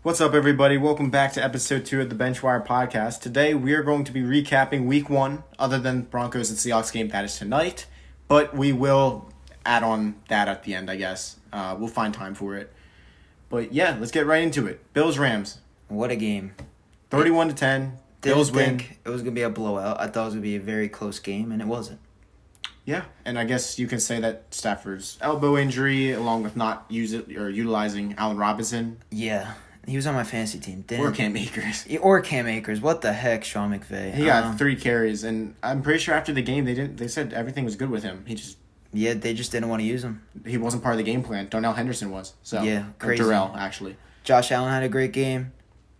What's up, everybody? Welcome back to episode 2 of the BenchWire podcast. Today, we are going to be recapping week 1, other than Broncos and Seahawks game that is tonight. But we will add on that at the end, I guess. We'll find time for it. But yeah, let's get right into it. Bills-Rams. What a game. 31-10. Bills win. It was going to be a blowout. I thought it was going to be a very close game, and it wasn't. Yeah, and I guess you can say that Stafford's elbow injury, along with not utilizing Allen Robinson. Yeah, he was on my fantasy team. Or Cam Akers. Or Cam Akers. What the heck, Sean McVay? He got 3 carries, and I'm pretty sure after the game they said everything was good with him. They just didn't want to use him. He wasn't part of the game plan. Darnell Henderson was. So yeah, crazy. Darrell, actually. Josh Allen had a great game.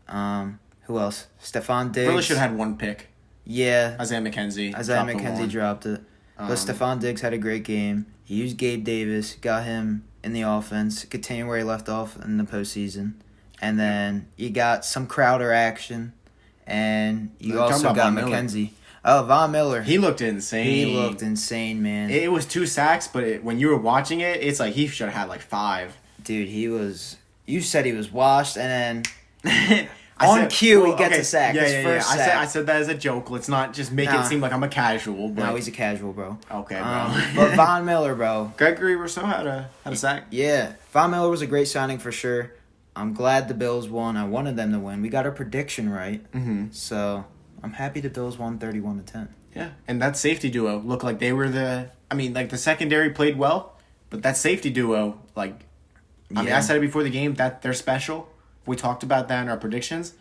Who else? Stephon Diggs. Really should have had 1 pick. Yeah. Isaiah McKenzie dropped it. But Stephon Diggs had a great game. He used Gabe Davis, got him in the offense, continued where he left off in the postseason. And then you got some Crowder action, and you also got McKenzie. Oh, Von Miller. He looked insane. He looked insane, man. It was 2 sacks, but when you were watching it, it's like he should have had like 5. Dude, you said he was washed, and then on cue, he gets a sack. His first sack. I said that as a joke. Let's not just make it seem like I'm a casual. But... No, he's a casual, bro. Okay, bro. But Von Miller, bro. Gregory Rousseau had a sack. Yeah. Von Miller was a great signing for sure. I'm glad the Bills won. I wanted them to win. We got our prediction right. Mm-hmm. So I'm happy the Bills won 31-10. Yeah, and that safety duo looked like they were the secondary played well, but that safety duo, I said it before the game, that they're special. We talked about that in our predictions.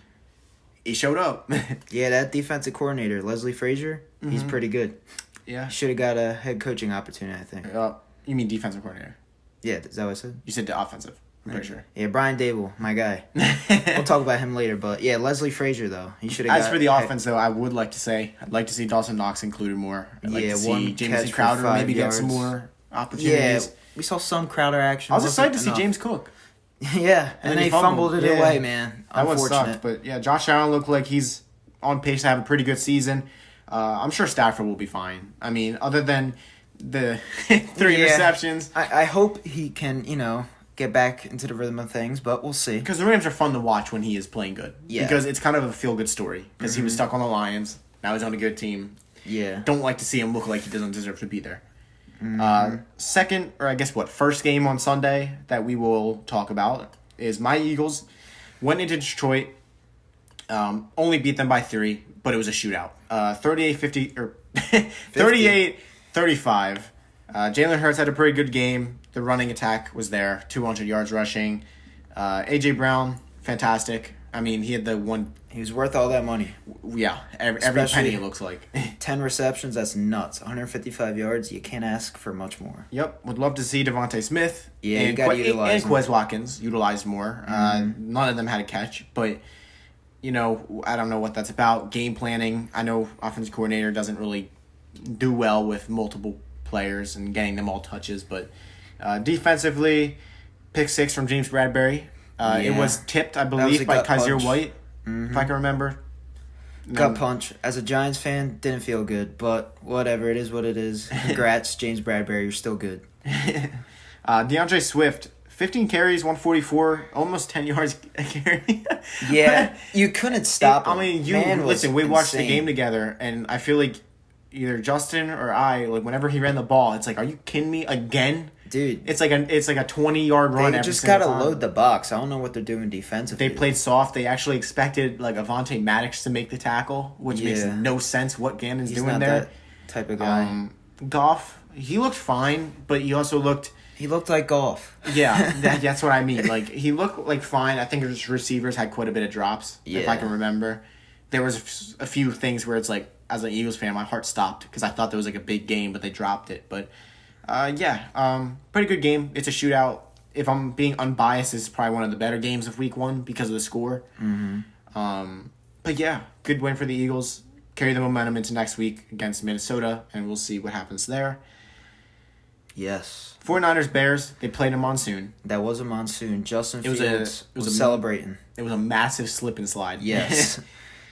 He showed up. Yeah, that defensive coordinator, Leslie Frazier, he's pretty good. Yeah. Should have got a head coaching opportunity, I think. You mean defensive coordinator? Yeah, is that what I said? You said the offensive. I'm pretty sure. Yeah, Brian Dable, my guy. We'll talk about him later, but yeah, Leslie Frazier, though. He should have. As for the offense, though, I would like to say I'd like to see Dawson Knox included more. I'd like to see Jameson Crowder maybe get some more opportunities. Yeah, we saw some Crowder action. I was excited to see James Cook. Yeah, and then he fumbled it away, man. That one sucked, but yeah, Josh Allen looked like he's on pace to have a pretty good season. I'm sure Stafford will be fine. I mean, other than the 3 interceptions. I hope he can, get back into the rhythm of things, but we'll see. Because the Rams are fun to watch when he is playing good. Yeah. Because it's kind of a feel-good story. Because he was stuck on the Lions. Now he's on a good team. Yeah. Don't like to see him look like he doesn't deserve to be there. First game on Sunday that we will talk about is my Eagles went into Detroit, only beat them by 3, but it was a shootout. 38-35. Jalen Hurts had a pretty good game. The running attack was there, 200 yards rushing. A.J. Brown, fantastic. I mean, he had the one... He was worth all that money. Yeah, every penny, it looks like. 10 receptions, that's nuts. 155 yards, you can't ask for much more. Yep, would love to see Devontae Smith and Quez Watkins utilized more. None of them had a catch, but, I don't know what that's about. Game planning, I know offensive coordinator doesn't really do well with multiple players and getting them all touches, but defensively, pick 6 from James Bradbury. It was tipped, I believe, by Kaiser White, if I can remember. Gut punch. As a Giants fan, didn't feel good, but whatever. It is what it is. Congrats, James Bradbury. You're still good. DeAndre Swift, 15 carries, 144, almost 10 yards a carry. Yeah, you couldn't stop him. We watched the game together, and I feel like either Justin or I, whenever he ran the ball, it's like, are you kidding me again? Dude, it's like a 20-yard run. They just gotta load the box. I don't know what they're doing defensively. They played soft. They actually expected Avonte Maddox to make the tackle, which makes no sense. What Gannon's doing there? That type of guy. Goff, he looked fine, but he also looked. He looked like Goff. Yeah, that's what I mean. He looked fine. I think his receivers had quite a bit of drops, if I can remember. There was a few things where it's like, as an Eagles fan, my heart stopped because I thought there was a big game, but they dropped it. But. Pretty good game. It's a shootout. If I'm being unbiased, it's probably one of the better games of week 1 because of the score. But yeah, good win for the Eagles. Carry the momentum into next week against Minnesota, and we'll see what happens there. Yes. 49ers Bears, they played a monsoon. That was a monsoon. Justin Fields was celebrating. It was a massive slip and slide. Yes.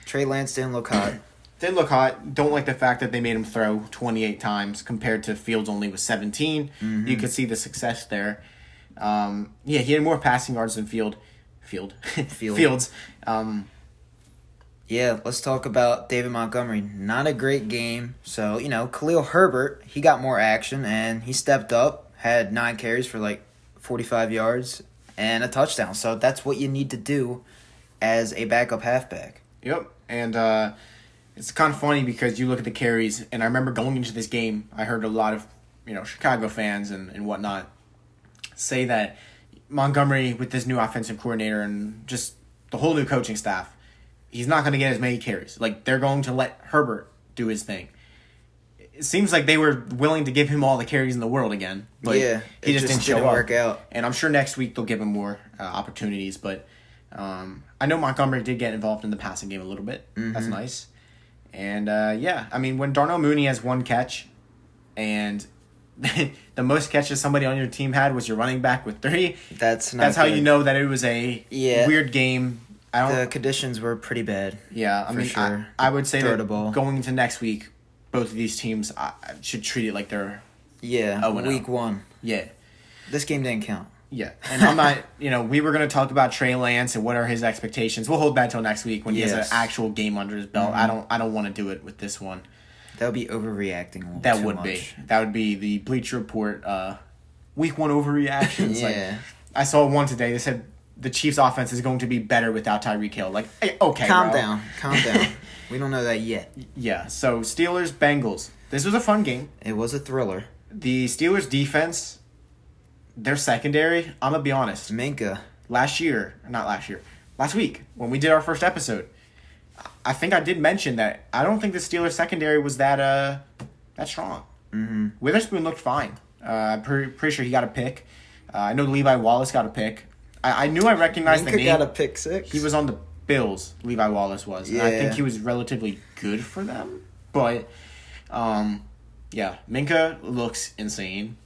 Trey Lance didn't look hot. Didn't look hot. Don't like the fact that they made him throw 28 times compared to Fields only with 17. You could see the success there. He had more passing yards than Field. Fields. Yeah, let's talk about David Montgomery. Not a great game. So, Khalil Herbert, he got more action, and he stepped up, had 9 carries for 45 yards and a touchdown. So that's what you need to do as a backup halfback. Yep, and it's kind of funny because you look at the carries, and I remember going into this game, I heard a lot of Chicago fans and whatnot say that Montgomery, with this new offensive coordinator and just the whole new coaching staff, he's not going to get as many carries. They're going to let Herbert do his thing. It seems like they were willing to give him all the carries in the world again, but he just didn't work out. And I'm sure next week they'll give him more opportunities, but I know Montgomery did get involved in the passing game a little bit. Mm-hmm. That's nice. And, when Darnell Mooney has 1 catch and the most catches somebody on your team had was your running back with 3, that's how you know that it was a weird game. The conditions were pretty bad. Yeah, sure. I would say that going into next week, both of these teams should treat it like they're week 1. Yeah. This game didn't count. Yeah, and I'm not, we were going to talk about Trey Lance and what are his expectations. We'll hold that till next week when he has an actual game under his belt. Mm-hmm. I don't want to do it with this one. That would be overreacting. That would be the Bleacher Report week 1 overreactions. Yeah. I saw one today. They said the Chiefs' offense is going to be better without Tyreek Hill. Hey, okay, calm down. We don't know that yet. Yeah. So Steelers Bengals. This was a fun game. It was a thriller. The Steelers defense. Their secondary, I'm going to be honest. Minka. Last week, when we did our first episode, I think I did mention that I don't think the Steelers secondary was that strong. Mm-hmm. Witherspoon looked fine. I'm pretty sure he got a pick. I know Levi Wallace got a pick. I knew I recognized Minka the name. Got a pick 6. He was on the Bills, Levi Wallace was. Yeah. And I think he was relatively good for them. But, Minka looks insane.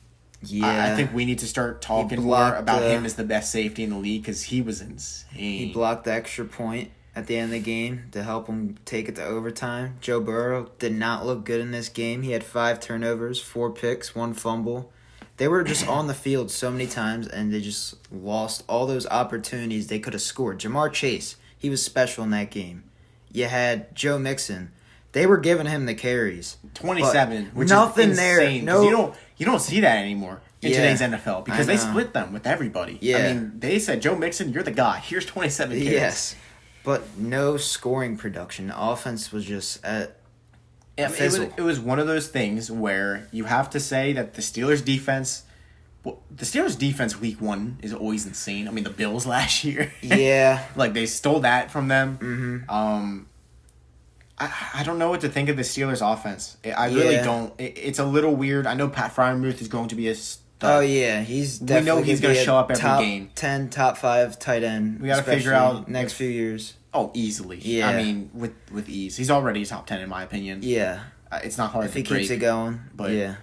Yeah, I think we need to start talking more about him as the best safety in the league because he was insane. He blocked the extra point at the end of the game to help him take it to overtime. Joe Burrow did not look good in this game. He had 5 turnovers, 4 picks, 1 fumble. They were just on the field so many times, and they just lost all those opportunities they could have scored. Jamar Chase, he was special in that game. You had Joe Mixon. They were giving him the carries. 27, which nothing is insane. there. No, you don't see that anymore in today's NFL because they split them with everybody. Yeah. They said, Joe Mixon, you're the guy. Here's 27 carries. Yes, but no scoring production. The offense was just it was one of those things where you have to say that the Steelers defense week 1 is always insane. The Bills last year. Yeah. They stole that from them. Mm-hmm. I don't know what to think of the Steelers offense. I really don't. It's a little weird. I know Pat Freiermuth is going to be a stud. Oh, yeah. He's definitely we know he's going to show up every top game. 10, top 5 tight end. We got to figure out next few years. Oh, easily. Yeah. With ease. He's already top 10 in my opinion. Yeah. It's not hard if to he keeps it going. But, yeah.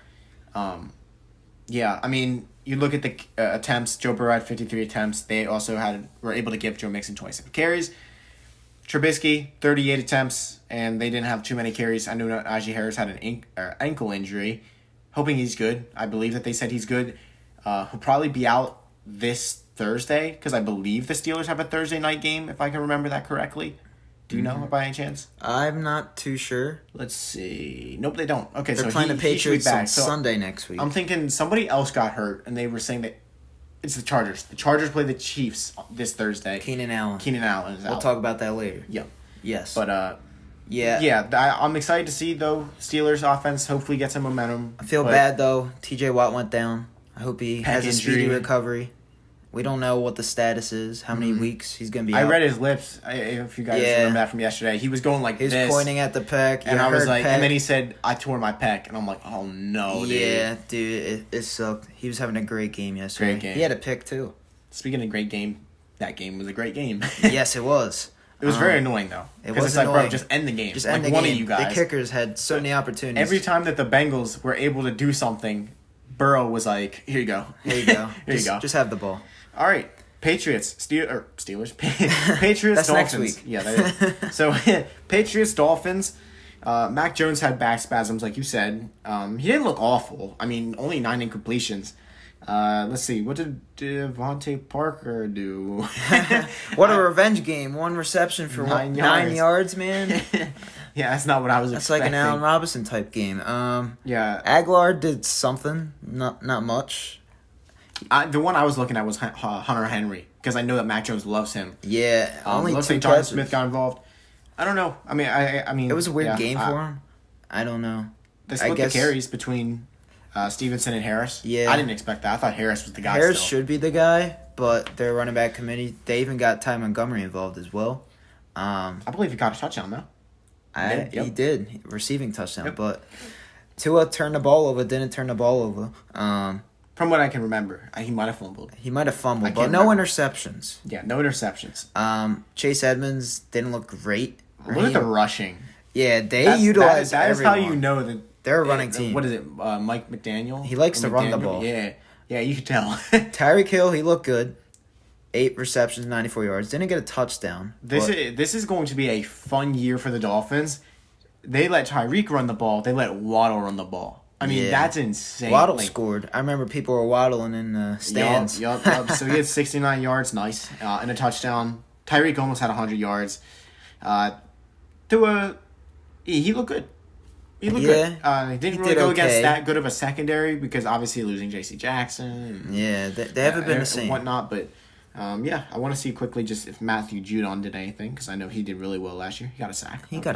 You look at the attempts. Joe Burrow had 53 attempts. They also were able to give Joe Mixon 27 carries. Trubisky, 38 attempts, and they didn't have too many carries. I know Najee Harris had an ankle injury. Hoping he's good. I believe that they said he's good. He'll probably be out this Thursday because I believe the Steelers have a Thursday night game, if I can remember that correctly. Do you know by any chance? I'm not too sure. Let's see. Nope, they don't. Okay, They're playing the Patriots on Sunday next week. I'm thinking somebody else got hurt, and they were saying that it's the Chargers. The Chargers play the Chiefs this Thursday. Keenan Allen is out. We'll talk about that later. Yep. Yes. But, yeah. I'm excited to see, though, Steelers offense hopefully get some momentum. I feel bad, though. TJ Watt went down. I hope he has a speedy recovery. We don't know what the status is, how many weeks he's going to be out. I read his lips, if you guys remember that from yesterday. He was going like this. He was pointing at the pec. And I was like, and then he said, I tore my pec. And I'm like, oh no, dude. Yeah, dude, it sucked. He was having a great game yesterday. Great game. He had a pick, too. Speaking of great game, that game was a great game. Yes, it was. It was very annoying, though. Because it's like, bro, just end the game. Just end the one game. Of you guys. The kickers had so many opportunities. Every time that the Bengals were able to do something, Burrow was like, here you go. Here you go. Here you go. Just have the ball. All right. Patriots. Steelers. Patriots, That's Dolphins. next week. Yeah, that is. So, Patriots, Dolphins. Mac Jones had back spasms, like you said. He didn't look awful. Only 9 incompletions. Let's see. What did Devontae Parker do? What a revenge game. 1 reception for 9 yards, man. Yeah, that's not what I was expecting. That's like an Allen Robinson type game. Yeah. Aguilar did something. Not much. The one I was looking at was Hunter Henry, because I know that Mac Jones loves him. Yeah, only looks 2 like John catches. Smith got involved. I don't know. I mean, It was a weird game for him. I don't know. They split the carries between Stevenson and Harris. Yeah. I didn't expect that. I thought Harris was the guy. Harris should be the guy, but their running back committee, they even got Ty Montgomery involved as well. I believe he got a touchdown, though. He did. Receiving touchdown, but Tua turned the ball over, didn't turn the ball over. From what I can remember, he might have fumbled. But no interceptions. Yeah, no interceptions. Chase Edmonds didn't look great. Look at the rushing. Yeah, they utilize that is everyone. how you know that they're a running team. What is it, Mike McDaniel? He likes to run the ball. Yeah, you can tell. Tyreek Hill, he looked good. 8 receptions, 94 yards. Didn't get a touchdown. This is going to be a fun year for the Dolphins. They let Tyreek run the ball. They let Waddle run the ball. I mean, that's insane. Waddle scored. I remember people were waddling in the stands. Yup. So he had 69 yards, nice, and a touchdown. Tyreek almost had 100 yards. He looked good. He looked good. He didn't really go against that good of a secondary because obviously losing J.C. Jackson. Yeah, they haven't been the same. And whatnot, but I want to see quickly just if Matthew Judon did anything because I know he did really well last year. He got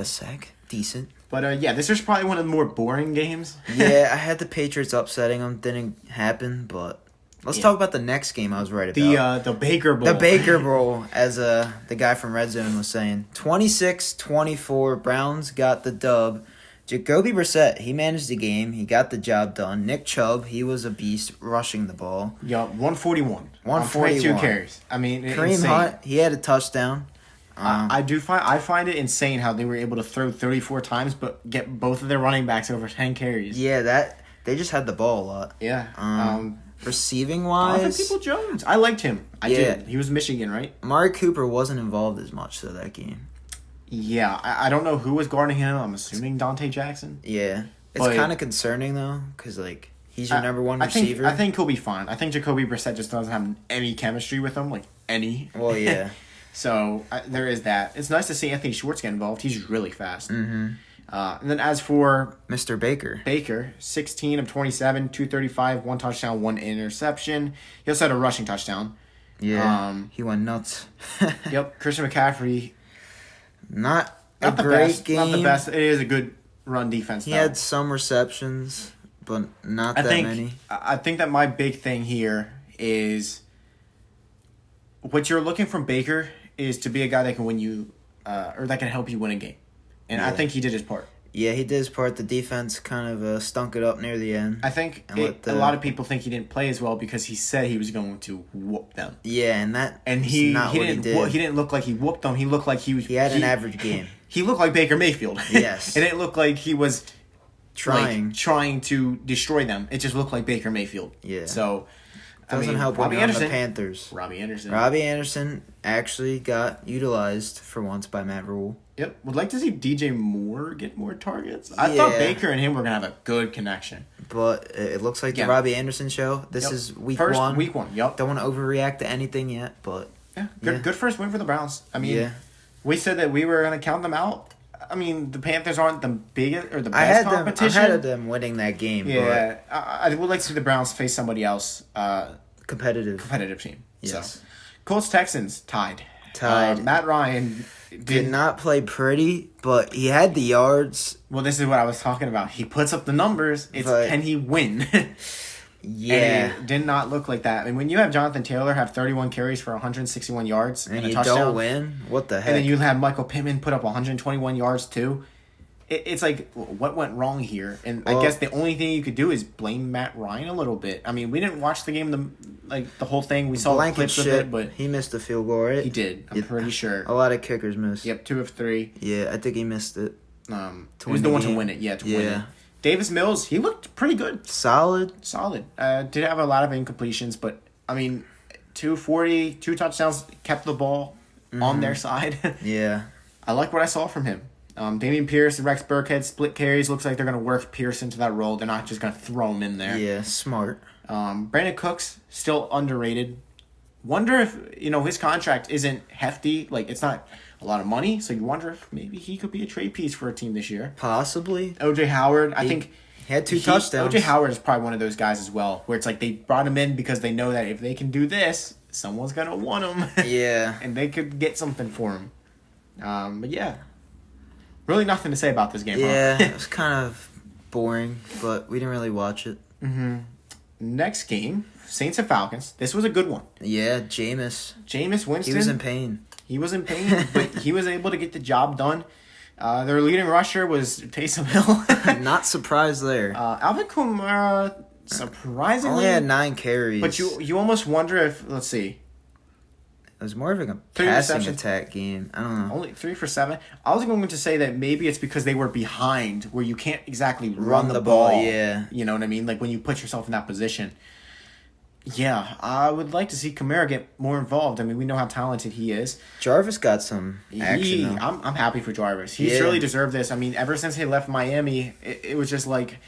a sack. Decent. But this was probably one of the more boring games. Yeah, I had the Patriots upsetting them. Didn't happen, but let's talk about the next game I was right about. The Baker Bowl. The Baker Bowl, as the guy from Red Zone was saying. 26-24, Browns got the dub. Jacoby Brissett, he managed the game. He got the job done. Nick Chubb, he was a beast rushing the ball. Yeah, 141. 142 carries. I mean, Kareem Hunt, he had a touchdown. I find it insane how they were able to throw 34 times but get both of their running backs over 10 carries. Yeah, they just had the ball a lot. Yeah. Receiving wise, People Jones. I liked him. I did. He was Michigan, right? Amari Cooper wasn't involved as much to that game. Yeah, I don't know who was guarding him. I'm assuming Dante Jackson. Yeah, it's kind of concerning though, because he's your number one receiver. I think he'll be fine. I think Jacoby Brissett just doesn't have any chemistry with him, any. Well, yeah. So there is that. It's nice to see Anthony Schwartz get involved. He's really fast. Mm-hmm. And then as for Mr. Baker, 16 of 27, 235, 1 touchdown, 1 interception. He also had a rushing touchdown. Yeah, he went nuts. Yep, Christian McCaffrey. Not a great game. Not the best. It is a good run defense, though. He had some receptions, but not that many. I think that my big thing here is what you're looking from Baker is to be a guy that can win you, or that can help you win a game. And I think he did his part. Yeah, he did his part. The defense kind of stunk it up near the end. I think a lot of people think he didn't play as well because he said he was going to whoop them. Yeah, and he didn't look like he whooped them. He looked like he had an average game. He looked like Baker Mayfield. Yes. It didn't look like he was trying to destroy them. It just looked like Baker Mayfield. Yeah. So doesn't help when you're on the Panthers. Robbie Anderson actually got utilized for once by Matt Rule. Yep. Would like to see DJ Moore get more targets. I thought Baker and him were going to have a good connection. But it looks like the Robbie Anderson show. This is week one. Week one, yep. Don't want to overreact to anything yet, but... Yeah, good first win for the Browns. I mean, we said that we were going to count them out. I mean, the Panthers aren't the biggest or the best competition. I had them winning that game. Yeah, but I would like to see the Browns face somebody else. Competitive team. Yes. So, Colts-Texans tied. Matt Ryan... Did not play pretty, but he had the yards. Well, this is what I was talking about. He puts up the numbers. Can he win? Yeah. And it did not look like that. I mean, when you have Jonathan Taylor have 31 carries for 161 yards and a touchdown. Don't win? What the heck? And then you have Michael Pittman put up 121 yards too. It's like, what went wrong here? And I guess the only thing you could do is blame Matt Ryan a little bit. I mean, we didn't watch the game, the whole thing. We saw clips of it, but... He missed the field goal, right? He did. I'm pretty sure. A lot of kickers missed. Yep, 2 of 3. Yeah, I think he missed it. He was the one to win it. Yeah, to win it. Davis Mills, he looked pretty good. Solid. Did have a lot of incompletions, but, I mean, 240, 2 touchdowns, kept the ball on their side. Yeah. I like what I saw from him. Damian Pierce and Rex Burkhead split carries. Looks like they're going to work Pierce into that role. They're not just going to throw him in there. Yeah, smart. Brandon Cooks, still underrated. Wonder if, his contract isn't hefty. Like, it's not a lot of money. So you wonder if maybe he could be a trade piece for a team this year. Possibly. O.J. Howard, I think... He had 2 touchdowns. O.J. Howard is probably one of those guys as well, where it's like they brought him in because they know that if they can do this, someone's going to want him. Yeah. And they could get something for him. But yeah. Really nothing to say about this game, Yeah, huh? it was kind of boring, but we didn't really watch it. Mm-hmm. Next game, Saints and Falcons. This was a good one. Yeah, Jameis Winston. He was in pain. He was in pain, but he was able to get the job done. Their leading rusher was Taysom Hill. Not surprised there. Alvin Kamara, surprisingly... Only had 9 carries. But you almost wonder if... Let's see. It was more of a passing attack game. I don't know. Only 3 for 7. I was going to say that maybe it's because they were behind, where you can't exactly run the ball. Yeah. You know what I mean? Like when you put yourself in that position. Yeah, I would like to see Kamara get more involved. I mean, we know how talented he is. Jarvis got some action. I'm happy for Jarvis. He's really deserved this. I mean, ever since he left Miami, it was just like,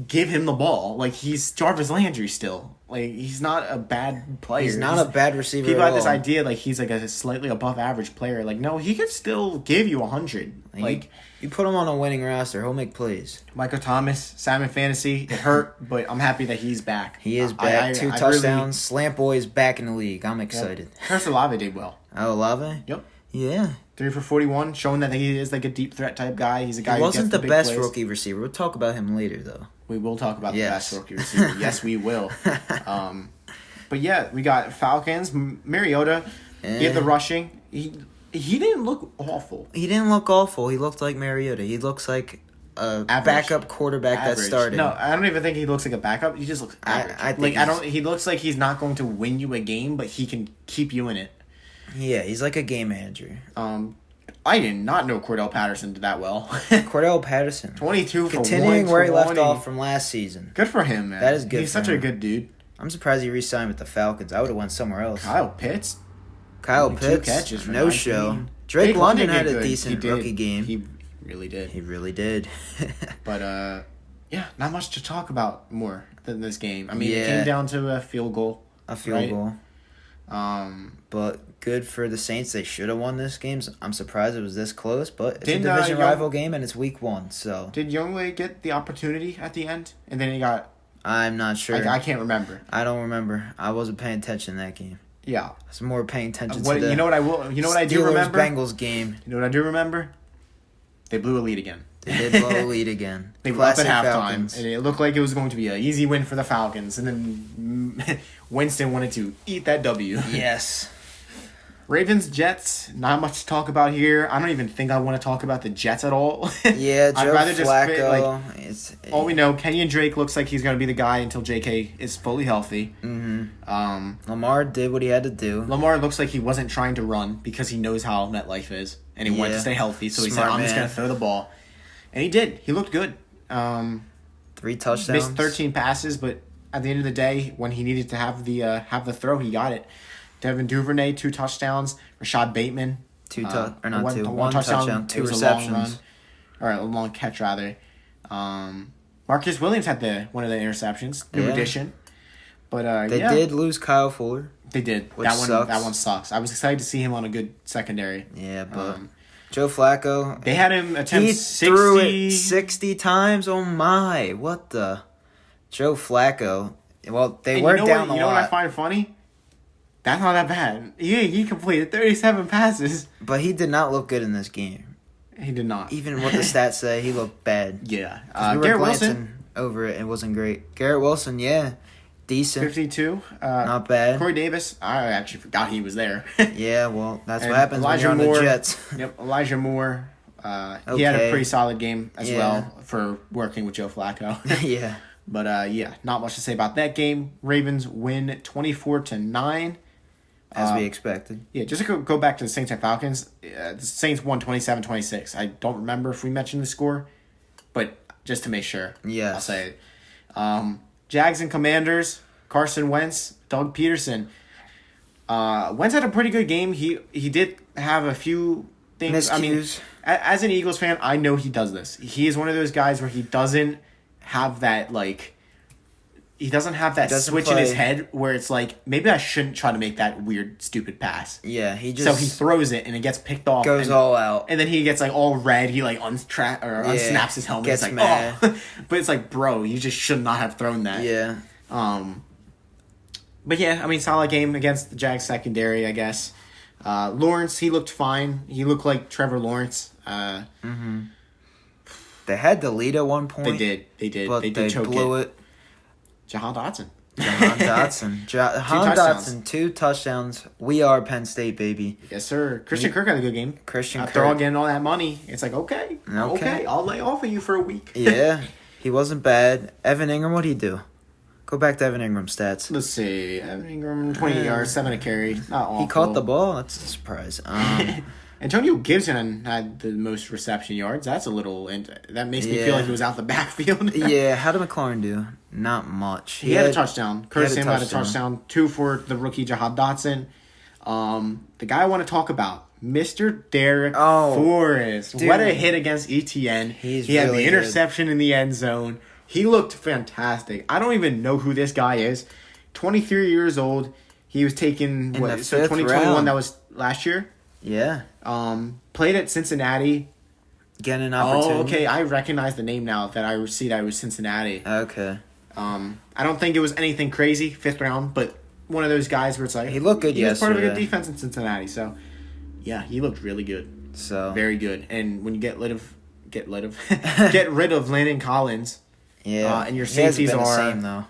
give him the ball. Like, he's Jarvis Landry still. Like, he's not a bad player. He's not a bad receiver People at have this all. idea, like, he's like a slightly above average player. Like, no, he could still give you 100. Like, you put him on a winning roster, he'll make plays. Michael Thomas, Simon Fantasy, it hurt, but I'm happy that he's back. He is back. 2 touchdowns. Slant Boy is back in the league. I'm excited. Curse Olave did well. Oh, Olave? Yep. Yeah. 3 for 41, showing that he is like a deep threat type guy. He's a guy he who wasn't gets the best plays. Rookie receiver. We'll talk about him later, though. We will talk about the best rookie receiver. Yes, we will. But yeah, we got Falcons. Mariota, he had the rushing. He didn't look awful. He didn't look awful. He looked like Mariota. He looks like a backup quarterback that's starting. No, I don't even think he looks like a backup. He just looks average. I think he looks like he's not going to win you a game, but he can keep you in it. Yeah, he's like a game manager. I did not know Cordell Patterson did that well. Cordell Patterson. 22 for 120. Continuing where he left off from last season. Good for him, man. That is good He's for such him. a good dude. I'm surprised he re-signed with the Falcons. I would have went somewhere else. Kyle Pitts, Only 2 catches for no show. Drake London had a decent rookie game. He really did. He really did. But, yeah, not much to talk about more than this game. I mean, it came down to a field goal. Goal. But good for the Saints. They should have won this game. I'm surprised it was this close, but it's a division rival game, and it's week 1, so... Did Youngway get the opportunity at the end? And then he got... I'm not sure. I can't remember. I don't remember. I wasn't paying attention to that game. Yeah. I was more paying attention to the You know what I do remember? Bengals game. You know what I do remember? They blew a lead again. They did blow a lead again. They were up at halftime, Falcons. and it looked like it was going to be an easy win for the Falcons. And then Winston wanted to eat that W. Yes. Ravens, Jets, not much to talk about here. I don't even think I want to talk about the Jets at all. Yeah, I'd rather Flacco. All we know, Kenyon Drake looks like he's going to be the guy until JK is fully healthy. Mm-hmm. Lamar did what he had to do. Lamar looks like he wasn't trying to run because he knows how MetLife is, and he wanted to stay healthy, so he said, I'm just going to throw the ball. And he did. He looked good. 3 touchdowns. Missed 13 passes, but at the end of the day, when he needed to have the throw, he got it. Devin Duvernay, 2 touchdowns. Rashad Bateman, one touchdown, 2 receptions. A long catch, rather. Marcus Williams had one of the interceptions. New addition. But they did lose Kyle Fuller. They did. Sucks. That one sucks. I was excited to see him on a good secondary. Yeah, but Joe Flacco. They had him attempt 60. Threw it 60 times. Oh my! What the? Joe Flacco. Well, they were down a lot. You know what I find funny? That's not that bad. He completed 37 passes. But he did not look good in this game. He did not. Even what the stats say, he looked bad. Yeah. We were glancing over it. It wasn't great. Garrett Wilson, decent. 52. Not bad. Corey Davis, I actually forgot he was there. Yeah, well, that's what happens when you're on the Jets. Yep, Elijah Moore. He had a pretty solid game as well for working with Joe Flacco. Yeah. But, not much to say about that game. Ravens win 24-9. As we expected. Yeah, just to go back to the Saints and Falcons, the Saints won 27-26. I don't remember if we mentioned the score, but just to make sure, I'll say it. Jags and Commanders, Carson Wentz, Doug Peterson. Wentz had a pretty good game. He did have a few things. Miscues. as an Eagles fan, I know he does this. He is one of those guys where he doesn't have that, like... He doesn't have that switch in his head where it's like, maybe I shouldn't try to make that weird, stupid pass. Yeah, he just... So he throws it, and it gets picked off. Goes all out. And then he gets, like, all red. He, like, unsnaps his helmet. Gets it's like, mad. oh. But it's like, bro, you just should not have thrown that. Yeah. But, yeah, I mean, solid game against the Jags secondary, I guess. Lawrence, he looked fine. He looked like Trevor Lawrence. They had the lead at one point. They did. But they choke blew it. Jahan Dotson. Jahan Dotson, 2 touchdowns. We are Penn State, baby. Yes, sir. Christian Kirk had a good game. After Kirk. All getting all that money, it's like, okay, I'll lay off of you for a week. Yeah, he wasn't bad. Evan Ingram, what'd he do? Go back to Evan Ingram's stats. Let's see. Evan Ingram, 20 yards, 7 a carry. Not awful. He caught the ball. That's a surprise. Antonio Gibson had the most reception yards. That's a little... That makes me feel like he was out the backfield. Yeah, how did McLaurin do? Not much. He had a touchdown. Curtis Samuel had a touchdown. 2 for the rookie Jahan Dotson. The guy I want to talk about, Mr. Derek Forrest. Dude. What a hit against ETN. He had the interception in the end zone. He looked fantastic. I don't even know who this guy is. 23 years old. He was taken... In the 2021, round. that was last year? Yeah. Played at Cincinnati. Getting an opportunity. Oh, okay. I recognize the name now that I see that it was Cincinnati. Okay. I don't think it was anything crazy, 5th round, but one of those guys where it's like... He looked good yesterday. He was part of a good defense in Cincinnati, so... Yeah, he looked really good. So... Very good. And when you get rid of Landon Collins... Yeah. And your safeties are... the same, though.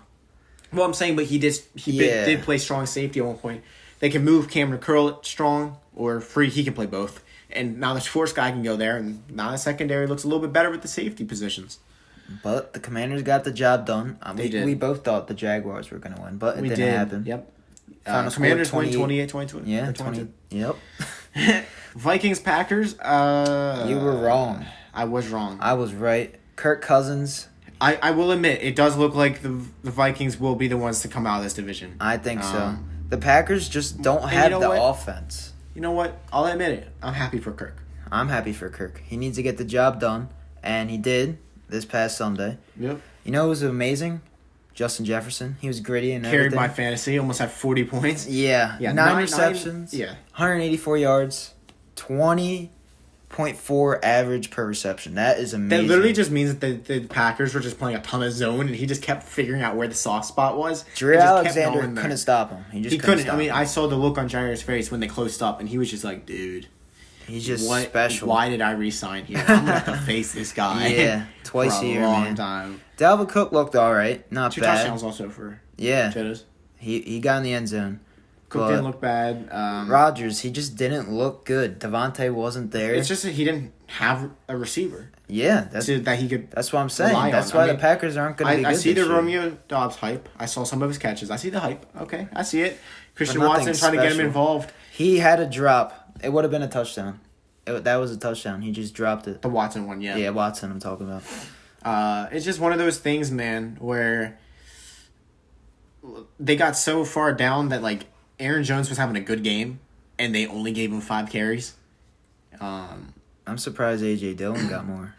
Well, I'm saying, but he did play strong safety at one point. They can move Cameron Curl strong or free. He can play both. And now this Force guy can go there, and now the secondary looks a little bit better with the safety positions. But the Commanders got the job done. They did. We both thought the Jaguars were going to win, but it didn't happen. Yep. Commanders win 28-22. Yeah, 20. Yep. Vikings-Packers. You were wrong. I was wrong. I was right. Kirk Cousins. I will admit, it does look like the Vikings will be the ones to come out of this division. I think so. The Packers just don't have the offense. You know what? I'll admit it. I'm happy for Kirk. I'm happy for Kirk. He needs to get the job done, and he did this past Sunday. Yep. You know what was amazing? Justin Jefferson. He was gritty and carried everything. my fantasy. Almost had 40 points. Yeah. 9 receptions. 184 yards. 20.4 average per reception. That is amazing. That literally just means that the Packers were just playing a ton of zone, and he just kept figuring out where the soft spot was. Drew Alexander couldn't stop him. He couldn't. I mean, I saw the look on Jair's face when they closed up, and he was just like, dude. He's just special. Why did I re-sign here? I'm going to have to face this guy. Yeah, twice a year, long man. Time. Dalvin Cook looked all right. Not 2 bad. touchdowns also for Jettos. He got in the end zone. Cook didn't look bad. Rodgers, he just didn't look good. Devontae wasn't there. It's just that he didn't have a receiver. Yeah, that he could. That's what I'm saying. That's why the Packers aren't going to be good. I see this the year. Romeo Dobbs hype. I saw some of his catches. I see the hype. Okay, I see it. Christian Watson trying to get him involved. He had a drop. It would have been a touchdown. That was a touchdown. He just dropped it. The Watson one, yeah. Yeah, Watson I'm talking about. It's just one of those things, man, where they got so far down that, like, Aaron Jones was having a good game, and they only gave him 5 carries. I'm surprised A.J. Dillon got more.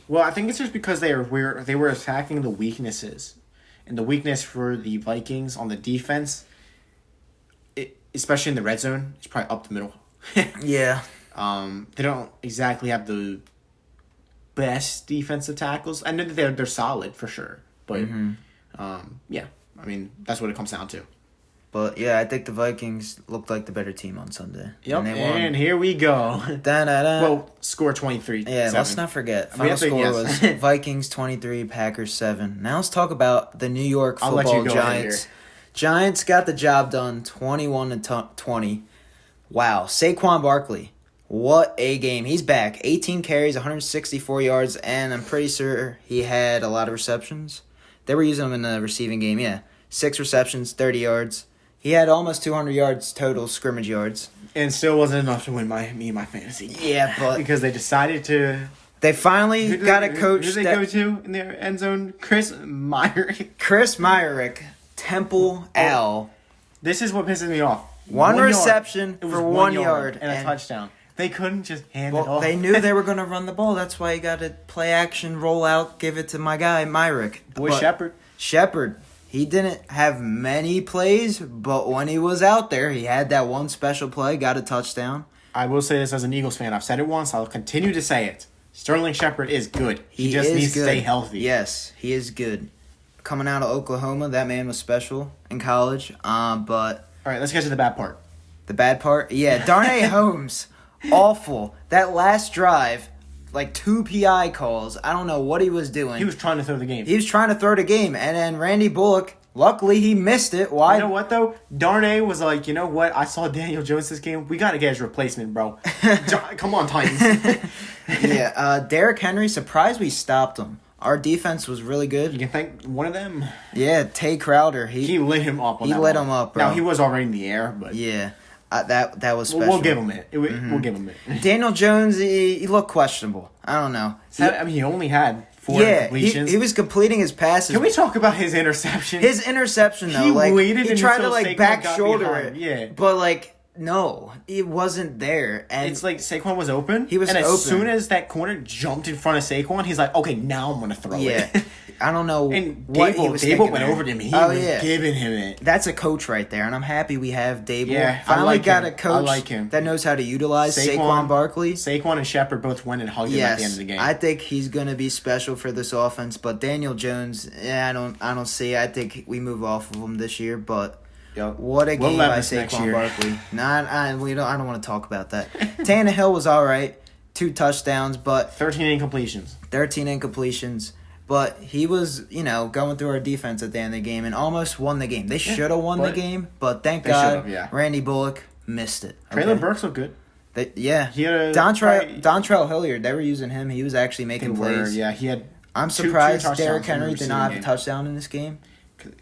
Well, I think it's just because they were attacking the weaknesses. And the weakness for the Vikings on the defense, especially in the red zone, it's probably up the middle. Yeah. They don't exactly have the best defensive tackles. I know that they're solid for sure, but yeah, I mean that's what it comes down to. But yeah, I think the Vikings looked like the better team on Sunday. Yep, and here we go. Well, score 23. Yeah, let's not forget. Final score was Vikings 23, Packers 7. Now let's talk about the New York Football Giants. Giants got the job done, 21-20. Wow, Saquon Barkley. What a game. He's back. 18 carries, 164 yards, and I'm pretty sure he had a lot of receptions. They were using him in the receiving game, yeah. 6 receptions, 30 yards. He had almost 200 yards total, scrimmage yards. And still wasn't enough to win me and my fantasy. Yeah, but... because they decided to... They finally got a coach... Who did they go to in their end zone? Chris Myrick. Temple L. This is what pisses me off. One reception for 1 yard. And a touchdown. They couldn't just hand it off. They knew they were going to run the ball. That's why you got to play action, roll out, give it to my guy, Myrick. Shepard. He didn't have many plays, but when he was out there, he had that one special play, got a touchdown. I will say this as an Eagles fan. I've said it once. I'll continue to say it. Sterling Shepard is good. He just needs to stay healthy. Yes, he is good. Coming out of Oklahoma, that man was special in college. But all right, let's get to the bad part. The bad part? Yeah, Darnay Holmes, awful. That last drive, like 2 PI calls. I don't know what he was doing. He was trying to throw the game. And then Randy Bullock, luckily he missed it. Why? You know what, though? Darnay was like, you know what? I saw Daniel Jones this game. We got to get his replacement, bro. Come on, Titans. Yeah, Derrick Henry, surprised we stopped him. Our defense was really good. You can thank one of them. Yeah, Tay Crowder. He lit him up. He lit him up, bro. Now, he was already in the air, but... Yeah, that was special. We'll give him it. We'll give him it. Daniel Jones, he looked questionable. I don't know. He only had 4 completions. He was completing his passes. Can we talk about his interception? His interception, though. He tried to, back shoulder it. Yeah. But, no, it wasn't there. And it's like Saquon was open. He was open. And as soon as that corner jumped in front of Saquon, he's like, okay, now I'm going to throw it. I don't know and what he was thinking. Dable went over to him. He was giving him it. That's a coach right there, and I'm happy we have Dable. Yeah, Finally got a coach him. that knows how to utilize Saquon Barkley. Saquon and Shepard both went and hugged him at the end of the game. I think he's going to be special for this offense, but Daniel Jones, I don't see. I think we move off of him this year, but... What a game by Saquon Barkley. I don't want to talk about that. Tannehill was all right. 2 touchdowns, but... 13 incompletions. But he was, going through our defense at the end of the game and almost won the game. They should have won the game, but thank God Randy Bullock missed it. Okay? Traylon Burks looked good. He had Dontrell Hilliard, they were using him. He was actually making plays. Yeah, he had I'm surprised Derrick Henry did not have a touchdown in this game.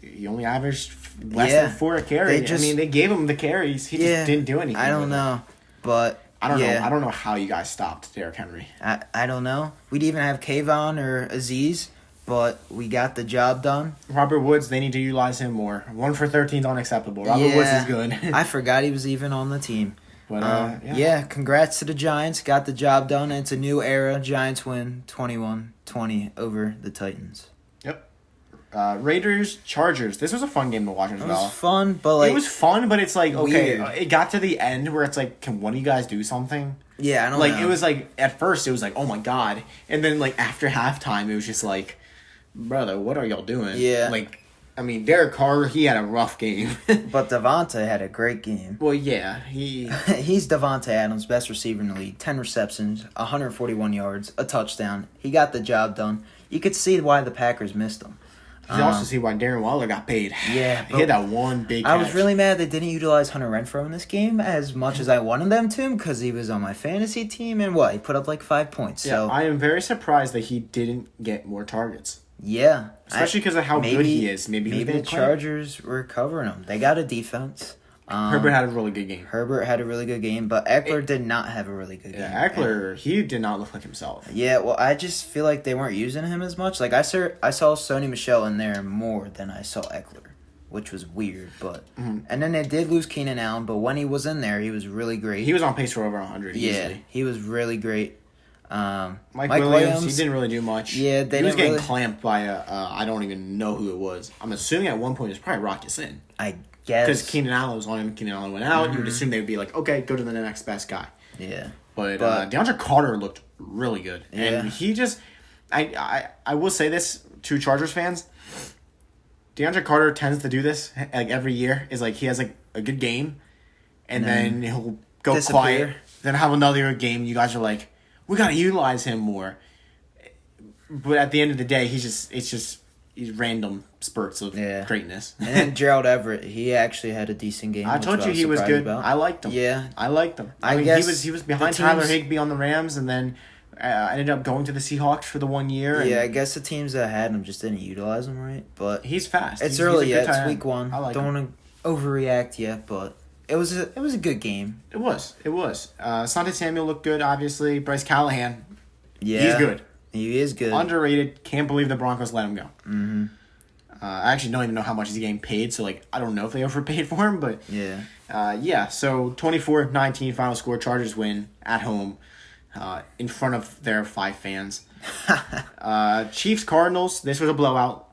He only averaged less than 4 a carry. They gave him the carries. He just didn't do anything. I don't know, but I don't know. I don't know how you guys stopped Derrick Henry. I don't know. We'd even have Kayvon or Aziz, but we got the job done. Robert Woods, they need to utilize him more. 1 for 13 is unacceptable. Robert Woods is good. I forgot he was even on the team. But congrats to the Giants. Got the job done. It's a new era. Giants win 21-20 over the Titans. Yep. Raiders, Chargers. This was a fun game to watch as well. It was fun, but it was fun, but it's like, okay, weird. It got to the end where it's like, can one of you guys do something? Yeah, I don't know. It was like, at first, it was like, oh my God. And then, after halftime, it was just like, brother, what are y'all doing? Yeah. Derek Carr, he had a rough game. But Devontae had a great game. Well, yeah. He's Devontae Adams, best receiver in the league. 10 receptions, 141 yards, a touchdown. He got the job done. You could see why the Packers missed him. You can also see why Darren Waller got paid. Yeah. He had that one big catch. I was really mad they didn't utilize Hunter Renfrow in this game as much as I wanted them to because he was on my fantasy team and he put up 5 points. Yeah, so I am very surprised that he didn't get more targets. Yeah. Especially because of how good he is. Maybe the Chargers were covering him. They got a defense. Herbert had a really good game. But Eckler did not have a really good game. Yeah, Eckler, he did not look like himself. Yeah, well, I just feel like they weren't using him as much. I saw Sony Michel in there more than I saw Eckler, which was weird. But And then they did lose Keenan Allen, but when he was in there, he was really great. He was on pace for over 100 easily. Yeah, he was really great. Mike Williams, he didn't really do much. Yeah, he was getting clamped by I don't even know who it was. I'm assuming at one point it was probably Rock Ya-Sin. I guess. Because Keenan Allen was on him, Keenan Allen went out. You would assume they would be like, okay, go to the next best guy. Yeah. But DeAndre Carter looked really good. Yeah. And he just, I will say this to Chargers fans. DeAndre Carter tends to do this every year. Is he has a good game, and then he'll go disappear. Quiet. Then have another game. You guys are like, we gotta utilize him more. But at the end of the day, he's random spurts of greatness. And then Gerald Everett, he actually had a decent game. I told you he was good. I liked him. Yeah, I liked him. I mean, guess he was behind Tyler Higbee on the Rams, and then ended up going to the Seahawks for the 1 year. Yeah, I guess the teams that had him just didn't utilize him right. But he's fast. It's early yet. It's week 1. Don't want to overreact yet, but it was a good game. It was. Asante Samuel looked good. Obviously, Bryce Callahan. Yeah, he's good. He is good. Underrated. Can't believe the Broncos let him go. Mm-hmm. I actually don't even know how much he's getting paid, so like I don't know if they overpaid for him, but yeah. So 24-19 final score. Chargers win at home, in front of their 5 fans. Chiefs Cardinals. This was a blowout.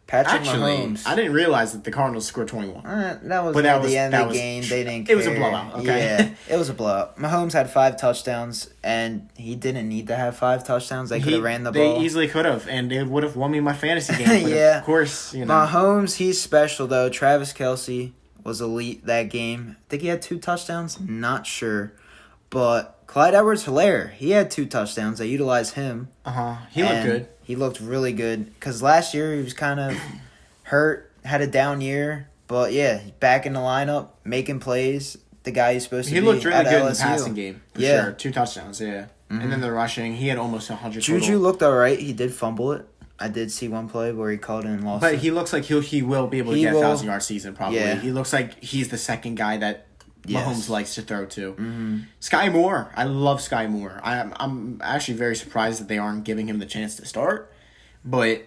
Patrick Mahomes. I didn't realize that the Cardinals scored 21. That was at the end of the game. They didn't care. It was a blowout, okay? Yeah, it was a blowout. Mahomes had 5 touchdowns, and he didn't need to have 5 touchdowns. They could have ran the ball. They easily could have, and it would have won me my fantasy game. But yeah. Of course, Mahomes, he's special, though. Travis Kelce was elite that game. I think he had 2 touchdowns. Not sure. But Clyde Edwards-Helaire, he had 2 touchdowns. They utilized him. He looked good. He looked really good. Because last year he was kind of hurt, had a down year. But, yeah, back in the lineup, making plays. The guy he's supposed to be. He looked really good LSU. in the passing game. For sure. 2 touchdowns, yeah. Mm-hmm. And then the rushing, he had almost 100 Juju total. looked all right. He did fumble it. I did see one play where he called it and lost it. But he looks like he will be able to get a 1,000-yard season, probably. Yeah. He looks like he's the second guy that Mahomes likes to throw to. Mm-hmm. Sky Moore. I love Sky Moore. I'm actually very surprised that they aren't giving him the chance to start. But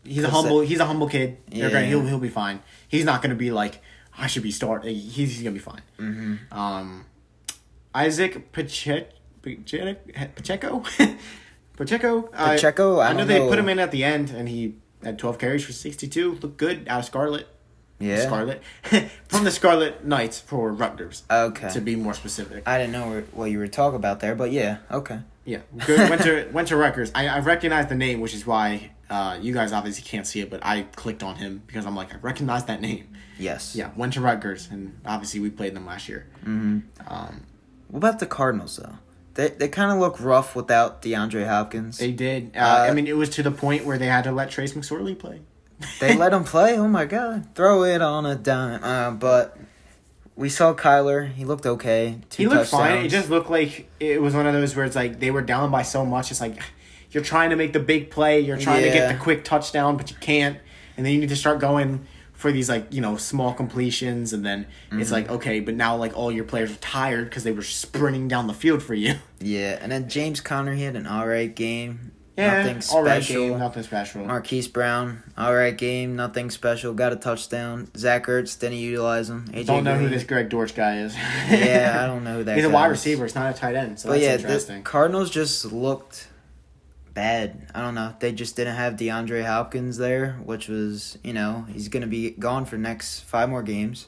he's a humble kid. Yeah. He'll be fine. He's not going to be like, I should be starting. He's going to be fine. Mm-hmm. Isaac Pacheco? Pacheco? Pacheco? I know they put him in at the end, and he had 12 carries for 62. Looked good out of Scarlet. Yeah. Scarlet. From the Scarlet Knights for Rutgers. Okay. To be more specific. I didn't know what you were talking about there, but yeah, okay. Yeah. Good. Went to Rutgers. I recognize the name, which is why you guys obviously can't see it, but I clicked on him because I'm like, I recognize that name. Yes. Yeah. Went to Rutgers, and obviously we played them last year. Mm-hmm. What about the Cardinals, though? They kind of look rough without DeAndre Hopkins. They did. I mean, it was to the point where they had to let Trace McSorley play. They let him play? Oh, my God. Throw it on a dime. But we saw Kyler. He looked okay. 2 He looked touchdowns. fine. It just looked like it was one of those where it's like they were down by so much. It's like you're trying to make the big play. You're trying to get the quick touchdown, but you can't. And then you need to start going for these small completions, and then it's like, okay, but now like all your players are tired because they were sprinting down the field for you. Yeah, and then James Conner, he had an alright game. Yeah, nothing special. Alright game, nothing special. Marquise Brown, alright game, nothing special. Got a touchdown. Zach Ertz didn't utilize him. Don't know who this Greg Dortch guy is. Yeah, I don't know who that He's guy a wide is. receiver. It's not a tight end, so but that's interesting. The Cardinals just looked bad. I don't know. They just didn't have DeAndre Hopkins there, which was, he's going to be gone for the next 5 more games.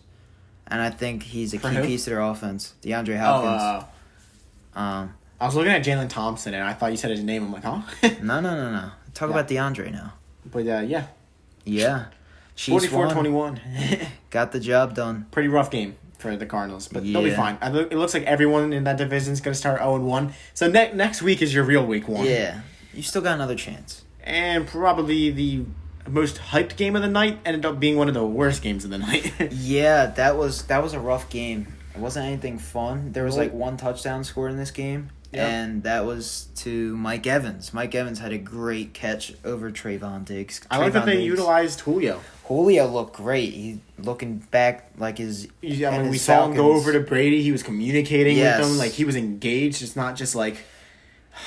And I think he's a key piece to their offense. DeAndre Hopkins. I was looking at Jalen Thompson, and I thought you said his name. I'm like, huh? No. Talk about DeAndre now. But, yeah. Yeah. 44-21. Got the job done. Pretty rough game for the Cardinals, but they'll be fine. It looks like everyone in that division is going to start 0-1. So next week is your real week 1. Yeah. You still got another chance. And probably the most hyped game of the night ended up being one of the worst games of the night. Yeah, that was a rough game. It wasn't anything fun. There was 1 touchdown scored in this game, and that was to Mike Evans. Mike Evans had a great catch over Trayvon Diggs. I like that they utilized Julio. Julio looked great. He looking back like his. Yeah, I mean, we saw him go over to Brady. He was communicating with them. Like, he was engaged. It's not just like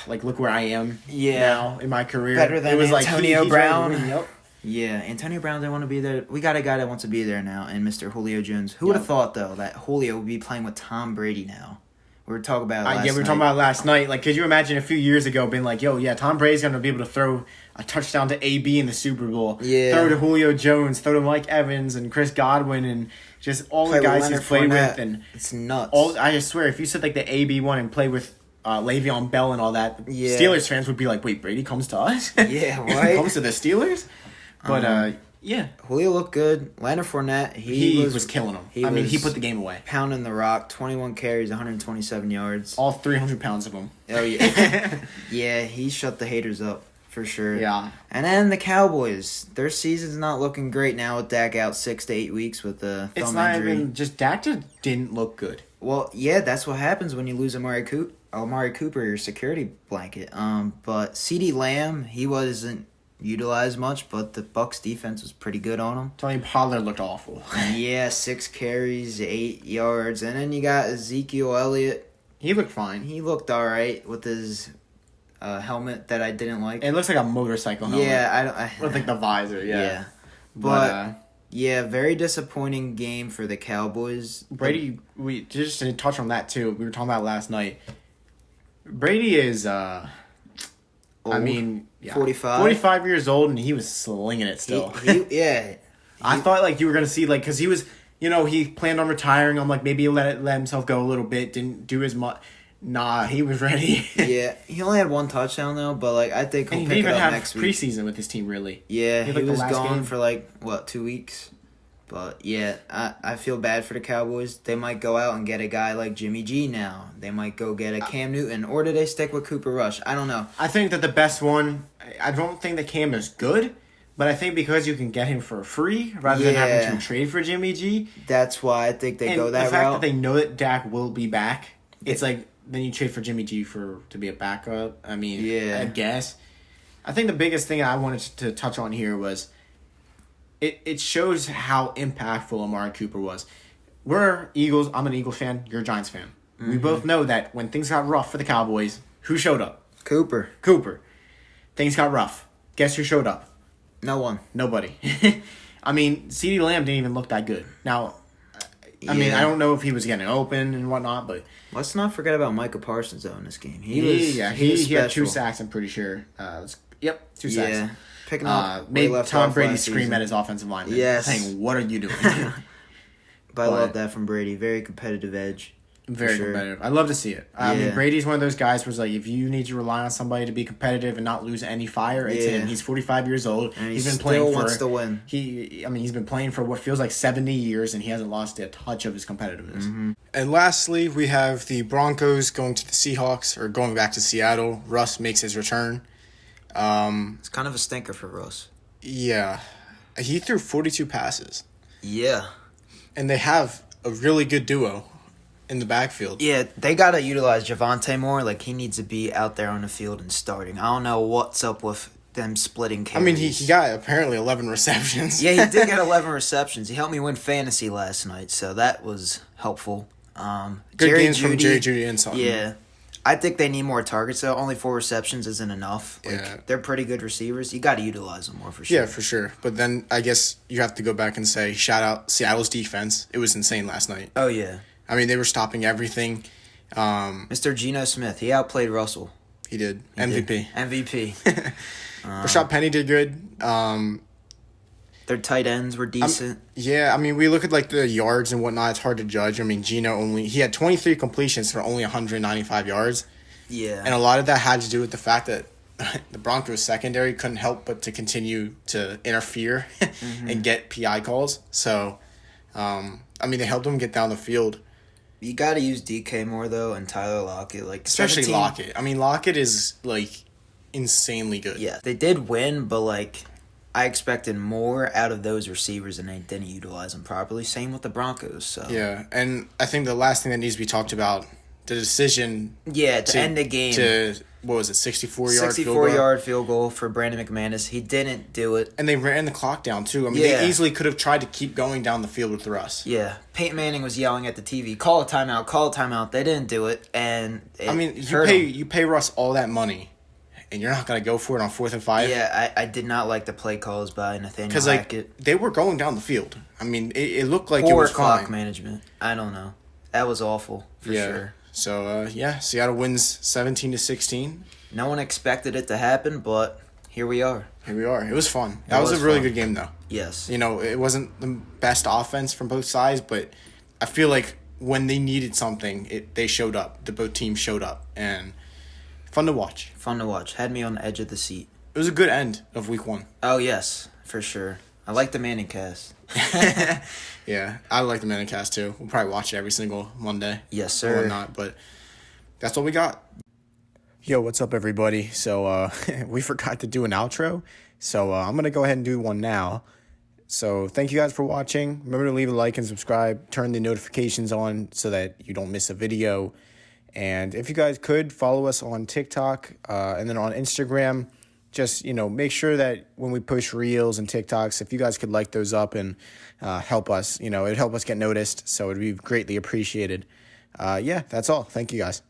look where I am now in my career. Better than Antonio Brown. Yep. Yeah, Antonio Brown didn't want to be there. We got a guy that wants to be there now, and Mr. Julio Jones. Who would have thought, though, that Julio would be playing with Tom Brady now? We were talking about it last night. We were talking about it last night. Like, could you imagine a few years ago being like, Tom Brady's going to be able to throw a touchdown to AB in the Super Bowl. Yeah. Throw to Julio Jones, throw to Mike Evans and Chris Godwin and just all the guys he's played with. And it's nuts. I just swear, if you said like the AB one and play with Le'Veon Bell and all that, Steelers fans would be like, wait, Brady comes to us? Yeah, right? Comes to the Steelers? But, yeah. Julio looked good. Leonard Fournette, he was killing them. He put the game away. Pounding the rock, 21 carries, 127 yards. All 300 pounds of them. Oh, yeah. Yeah, he shut the haters up, for sure. Yeah. And then the Cowboys. Their season's not looking great now with Dak out 6 to 8 weeks with the thumb injury. It's not even just Dak just didn't look good. Well, yeah, that's what happens when you lose Amari Cooper, your security blanket. But CeeDee Lamb, he wasn't utilized much, but the Bucs defense was pretty good on him. Tony Pollard looked awful. Yeah, 6 carries, 8 yards. And then you got Ezekiel Elliott. He looked fine. He looked all right with his helmet that I didn't like. It looks like a motorcycle helmet. Yeah, with like the visor, yeah. But yeah, very disappointing game for the Cowboys. Brady, we just didn't touch on that too. We were talking about it last night. Brady is, old. 45. 45 years old, and he was slinging it still. I thought, like, you were going to see, like, because he was, he planned on retiring. I'm like, maybe he'll let himself go a little bit. Didn't do as much. Nah, he was ready. Yeah, he only had one touchdown, though, but, like, I think he'll pick it up next week. He didn't even have preseason with his team, really. Yeah, he was gone for, 2 weeks? But, yeah, I feel bad for the Cowboys. They might go out and get a guy like Jimmy G now. They might go get a Cam Newton. Or do they stick with Cooper Rush? I don't know. I think that the best one, I don't think that Cam is good, but I think because you can get him for free rather than having to trade for Jimmy G. That's why I think they go that route. The fact that they know that Dak will be back, it's like, then you trade for Jimmy G to be a backup. I guess. I think the biggest thing I wanted to touch on here was it shows how impactful Amari Cooper was. We're Eagles. I'm an Eagles fan. You're a Giants fan. Mm-hmm. We both know that when things got rough for the Cowboys, who showed up? Cooper. Things got rough. Guess who showed up? No one. Nobody. CeeDee Lamb didn't even look that good. Now, I don't know if he was getting open and whatnot, but let's not forget about Micah Parsons though in this game. He had 2 sacks. I'm pretty sure. 2 sacks. Yeah, picking up. Made Tom Brady scream at his offensive lineman, saying, "What are you doing?" But I love that from Brady. Very competitive edge. Very competitive. I love to see it. Brady's one of those guys who's like, if you need to rely on somebody to be competitive and not lose any fire, it's him. He's 45 years old. And he's been playing wants to win. He's been playing for what feels like 70 years, and he hasn't lost a touch of his competitiveness. Mm-hmm. And lastly, we have the Broncos going to the Seahawks, or going back to Seattle. Russ makes his return. It's kind of a stinker for Russ. Yeah. He threw 42 passes. Yeah. And they have a really good duo in the backfield. Yeah, they got to utilize Javonte more. Like, he needs to be out there on the field and starting. I don't know what's up with them splitting carries. He got apparently 11 receptions. Yeah, he did get 11 receptions. He helped me win fantasy last night, so that was helpful. Good games from Jerry Jeudy and Sutton. Yeah. I think they need more targets, though. Only 4 receptions isn't enough. They're pretty good receivers. You got to utilize them more for sure. Yeah, for sure. But then I guess you have to go back and say, shout out Seattle's defense. It was insane last night. Oh, yeah. They were stopping everything. Mr. Geno Smith, he outplayed Russell. He did. MVP. MVP. Rashad Penny did good. Their tight ends were decent. We look at the yards and whatnot. It's hard to judge. Geno he had 23 completions for only 195 yards. Yeah. And a lot of that had to do with the fact that the Broncos secondary couldn't help but to continue to interfere and get PI calls. So, they helped him get down the field. You got to use DK more, though, and Tyler Lockett. Especially 17... Lockett. Lockett is, insanely good. Yeah, they did win, but, I expected more out of those receivers, and they didn't utilize them properly. Same with the Broncos. So. Yeah, and I think the last thing that needs to be talked about, the decision... Yeah, to end the game. To, 64-yard field goal for Brandon McManus. He didn't do it. And they ran the clock down, too. They easily could have tried to keep going down the field with Russ. Yeah. Peyton Manning was yelling at the TV, call a timeout. They didn't do it, and you pay Russ all that money, and you're not going to go for it on 4th and 5? Yeah, I did not like the play calls by Nathaniel Hackett. They were going down the field. It looked like Poor it was clock fine. Management. I don't know. That was awful, for sure. So, Seattle wins 17-16. No one expected it to happen, but here we are. It was fun. That was a really good game, though. Yes. It wasn't the best offense from both sides, but I feel like when they needed something, they showed up. Both teams showed up, and fun to watch. Had me on the edge of the seat. It was a good end of week 1. Oh, yes, for sure. I like the Manning cast. Yeah, I like the Manning cast, too. We'll probably watch it every single Monday. Yes, sir. Or not, but that's what we got. Yo, what's up, everybody? So, we forgot to do an outro, so I'm going to go ahead and do one now. So, thank you guys for watching. Remember to leave a like and subscribe. Turn the notifications on so that you don't miss a video. And if you guys could, follow us on TikTok and then on Instagram. Just, make sure that when we push Reels and TikToks, if you guys could like those up and help us, it'd help us get noticed. So, it'd be greatly appreciated. That's all. Thank you, guys.